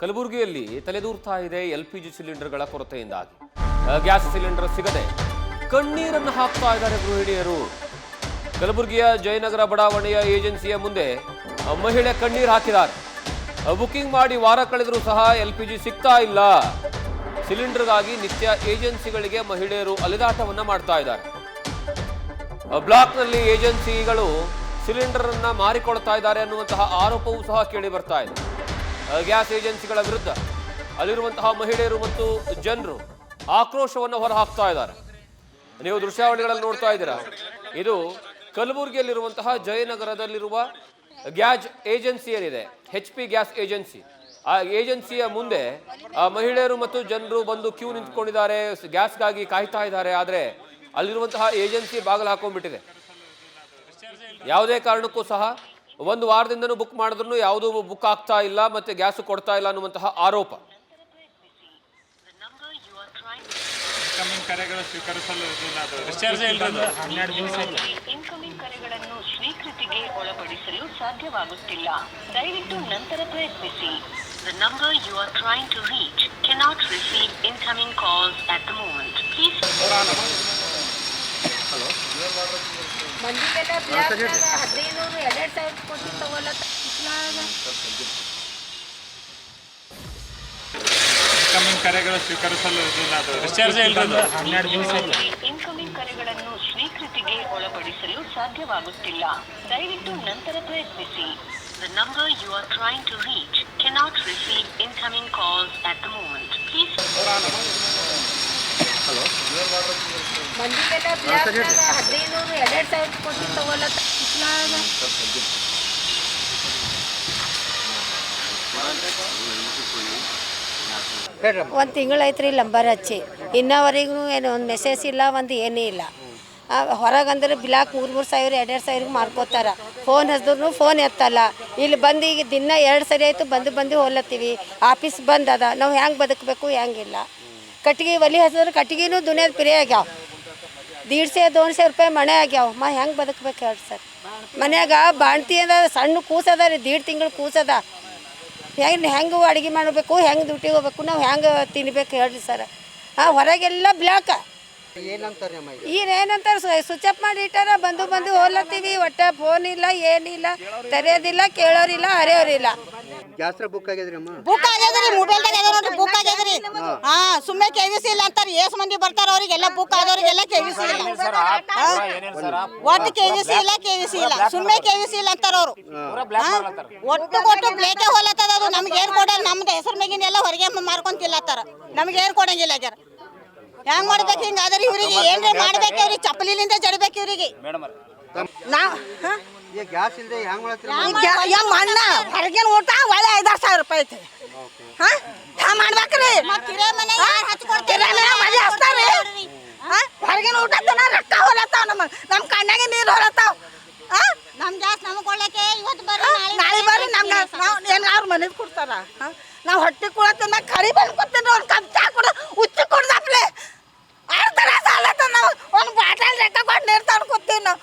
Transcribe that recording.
ಕಲಬುರಗಿಯಲ್ಲಿ ತಲೆದೂರ್ತಾ ಇದೆ ಎಲ್ಪಿಜಿ ಸಿಲಿಂಡರ್ಗಳ ಕೊರತೆಯಿಂದಾಗಿ ಗ್ಯಾಸ್ ಸಿಲಿಂಡರ್ ಸಿಗದೆ ಕಣ್ಣೀರನ್ನು ಹಾಕ್ತಾ ಇದ್ದಾರೆ ಗೃಹಿಣಿಯರು. ಕಲಬುರಗಿಯ ಜಯನಗರ ಬಡಾವಣೆಯ ಏಜೆನ್ಸಿಯ ಮುಂದೆ ಮಹಿಳೆ ಕಣ್ಣೀರು ಹಾಕಿದ್ದಾರೆ. ಬುಕಿಂಗ್ ಮಾಡಿ ವಾರ ಕಳೆದರೂ ಸಹ ಎಲ್ಪಿಜಿ ಸಿಗ್ತಾ ಇಲ್ಲ. ಸಿಲಿಂಡರ್ಗಾಗಿ ನಿತ್ಯ ಏಜೆನ್ಸಿಗಳಿಗೆ ಮಹಿಳೆಯರು ಅಲೆದಾಟವನ್ನ ಮಾಡ್ತಾ ಇದ್ದಾರೆ. ಬ್ಲಾಕ್ನಲ್ಲಿ ಏಜೆನ್ಸಿಗಳು ಸಿಲಿಂಡರ್ ಅನ್ನ ಮಾರಿಕೊಳ್ತಾ ಇದ್ದಾರೆ ಅನ್ನುವಂತಹ ಆರೋಪವೂ ಸಹ ಕೇಳಿ ಬರ್ತಾ ಇದೆ. ಗ್ಯಾಸ್ ಏಜೆನ್ಸಿಗಳ ವಿರುದ್ಧ ಅಲ್ಲಿರುವಂತಹ ಮಹಿಳೆಯರು ಮತ್ತು ಜನರು ಆಕ್ರೋಶವನ್ನು ಹೊರಹಾಕ್ತಾ ಇದ್ದಾರೆ. ನೀವು ದೃಶ್ಯಾವಳಿಗಳಲ್ಲಿ ನೋಡ್ತಾ ಇದ್ದೀರಾ. ಇದು ಕಲಬುರಗಿಯಲ್ಲಿರುವಂತಹ ಜಯನಗರದಲ್ಲಿರುವ ಗ್ಯಾಸ್ ಏಜೆನ್ಸಿ ಏನಿದೆ, HP ಗ್ಯಾಸ್ ಏಜೆನ್ಸಿ. ಆ ಏಜೆನ್ಸಿಯ ಮುಂದೆ ಮಹಿಳೆಯರು ಮತ್ತು ಜನರು ಬಂದು ಕ್ಯೂ ನಿಂತ್ಕೊಂಡಿದ್ದಾರೆ, ಗ್ಯಾಸ್ಗಾಗಿ ಕಾಯ್ತಾ ಇದ್ದಾರೆ. ಆದರೆ ಅಲ್ಲಿರುವಂತಹ ಏಜೆನ್ಸಿ ಬಾಗಿಲು ಹಾಕೊಂಡ್ಬಿಟ್ಟಿದೆ. ಯಾವುದೇ ಕಾರಣಕ್ಕೂ ಸಹ ಒಂದು ವಾರದಿಂದನೂ ಬುಕ್ ಮಾಡಿದ್ರು ಯಾವುದೂ ಬುಕ್ ಆಗ್ತಾ ಇಲ್ಲ, ಮತ್ತೆ ಗ್ಯಾಸ್ ಕೊಡ್ತಾ ಇಲ್ಲ ಅನ್ನುವಂತಹ ಆರೋಪ. ಇನ್ಕಮಿಂಗ್ ಕರೆಗಳನ್ನು ಸ್ವೀಕೃತಿಗೆ ಒಳಪಡಿಸಲು ಸಾಧ್ಯವಾಗುತ್ತಿಲ್ಲ. ದಯವಿಟ್ಟು ನಂತರ ಪ್ರಯತ್ನಿಸಿ. The number you are trying to reach cannot receive incoming calls at the moment. Please. Hello. ಮಂದಿಗೆಲ್ಲ ಬ್ಲಾಕ್ನಾಗ 1500 ಕೊಟ್ಟು ತಗೊಳ್ಳತ್ತ. ಇನ್ಕಮಿಂಗ್ ಕರೆಗಳು ಸ್ವೀಕರಿಸಲು ಡಿಸ್ಚಾರ್ಜ್ ಇಲ್ಲದ 12 ದಿವಸ ಇನ್ಕಮಿಂಗ್ ಕರೆಗಳನ್ನು ಸ್ವೀಕೃತಿಗೆ ಒಳಪಡಿಸಲು ಸಾಧ್ಯವಾಗುತ್ತಿಲ್ಲ. ದಯವಿಟ್ಟು ನಂತರ ಪ್ರಯತ್ನಿಸಿ. The number you are trying to reach cannot receive incoming calls at the moment. Please. Hello. ಮಂದಿಗೆಲ್ಲ ಬ್ಲಾಕ್ನಾಗ 1500 ಕೊಟ್ಟು ತಗೊಳ್ಳತ್ತ. ಒಂದು ತಿಂಗಳೈತ್ರಿ ನಂಬರ್ ಹಚ್ಚಿ, ಇನ್ನವರೆಗೂ ಏನು ಒಂದು ಮೆಸೇಜ್ ಇಲ್ಲ, ಒಂದು ಏನೂ ಇಲ್ಲ. ಹೊರಗಂದ್ರೆ ಬ್ಲಾಕ್ 3 ಸಾವಿರ 2 ಸಾವಿರಕ್ಕೆ ಮಾರ್ಕೋತಾರೆ. Phone ಹಚ್ಚಿದ್ರು phone ಎತ್ತಲ್ಲ. ಇಲ್ಲಿ ಬಂದು ಈಗ ದಿನ 2 ಸರಿ ಆಯಿತು ಬಂದು ಹೋಲತ್ತೀವಿ. ಆಫೀಸ್ ಬಂದ್ ಅದ, ನಾವು ಹೆಂಗೆ ಬದುಕಬೇಕು ಹೆಂಗಿಲ್ಲ. ಕಟ್ಟಿಗೆ ಒಲಿ ಹಚ್ಚಿದ್ರೆ ಕಟ್ಟಿಗೆನೂ ದುನಿಯಾದ ಪಿರೇ ಆಗ್ಯಾವ. 150-200 ರೂಪಾಯಿ ಮನೆ ಆಗ್ಯಾವ. ಹೆಂಗೆ ಬದುಕಬೇಕು ಹೇಳಿ ಸರ್. ಮನ್ಯಾಗ ಬಾಣ್ತಿ ಅದ, ಸಣ್ಣ ಕೂಸದ ರೀ, 1.5 ತಿಂಗಳು ಕೂಸದ. ಹೆಂಗೆ ಅಡುಗೆ ಮಾಡಬೇಕು, ಹೆಂಗೆ ಡ್ಯೂಟಿಗೆ ಹೋಗ್ಬೇಕು, ನಾವು ಹೆಂಗೆ ತಿನ್ಬೇಕು ಹೇಳ್ರಿ ಸರ್. ಹೊರಗೆಲ್ಲ ಬ್ಲಾಕ. ಏನಂತಾರೆ ಸ್ವಿಚ್ ಆಫ್ ಮಾಡಿ ಇಟ್ಟಾರ. ಬಂದು ಹೋಲತ್ತೀವಿ. ಒಟ್ಟ ಫೋನ್ ಇಲ್ಲ, ಏನಿಲ್ಲ, ತೆರೆಯೋದಿಲ್ಲ, ಕೇಳೋರಿಲ್ಲ, ಹರಿಯೋರಿಲ್ಲ. ಬುಕ್ ಆಗ್ಯದ್ರಿ ಮೊಬೈಲ್ದಾಗ ನೋಡ್ರಿ, ಬುಕ್ ಆಗ್ಯದ್ರಿ. ಸುಮ್ಮನೆ KVC ಇಲ್ಲ ಅಂತಾರೆ. ಎಷ್ಟು ಮಂದಿ ಬರ್ತಾರ ಅವ್ರಿಗೆಲ್ಲ ಬುಕ್ ಆದವ್ರಿಗೆಲ್ಲ KVC ಇಲ್ಲ. ಒಟ್ಟು KVC ಇಲ್ಲ, ಸುಮ್ಮನೆ KVC ಇಲ್ಲ ಅಂತಾರ ಅವರು. ಒಟ್ಟು ಬ್ಲೇಕೆ ಹೋಲತ್ತದ. ಅದು ನಮ್ಗೆ ಏನ್ ಕೊಡಲ್ಲ. ನಮ್ದು ಹೆಸರು ಮೇಗಿನ ಎಲ್ಲ ಹೊರಗೆ ಮಾರ್ಕೊಂತಿಲ್ಲತ್ತಾರ. ನಮ್ಗೆ ಏನ್ ಕೊಡಂಗಿಲ್ಲ ಆಗ್ಯಾರ. ಹೆಂಗ್ ಮಾಡ್ಬೇಕು? ಹಿಂಗಾದ್ರೆ ಇವ್ರಿಗೆ ಏನ್ರಿ ಮಾಡ್ಬೇಕು? ಅವ್ರಿಗೆ ಚಪ್ಪಲಿಲಿಂದ ಜಡಬೇಕು ಇವ್ರಿಗೆ. ಮಣ್ಣ ಹೊರಗಿನ ಊಟ ಒಳ್ಳೆ 5,000 ರೂಪಾಯಿ ಐತಿ. ಮಾಡ್ಬೇಕ್ರಿ. ಹೊರಗಿನ ಊಟ ರೊಕ್ಕ ಹೊಲತ್ತಾವ. ನಮ್ಮ ಕಣ್ಣಾಗ ನೀರು ಹೊಲತ್ತಾವ. ನಮ್ ಗ್ಯಾಸ್ ನಮ್ಗೆ ಕೊಡ್ಲಿಕ್ಕೆ ಇವತ್ತು ಬರ್ರಿ, ನಾಳೆ ಬರ್ರಿ. ನಮ್ಗೆ ಏನು ಅವ್ರ ಮನೆಗೆ ಕೊಡ್ತಾರ. ನಾವು ಹೊಟ್ಟೆ ಕೊಡತ್ತ ಕರಿ ಬಂದು ಕೊಡ್ತೀನಿ. ಒಂದು ಕಪ್ ಚಾ ಕೊಡು, ಉಚ್ಚಿ ಕೊಡ್ದಪ್ಲೆ. ಆಡ್ತಾರ ಸಾಲತ್ತ. ನಾವು ಒಂದು ಬಾಟಲ್ ರೊಕ್ಕ ಕೊಟ್ಟು ನೀರು ತಂದು ಕೊಡ್ತೀವಿ ನಾವು.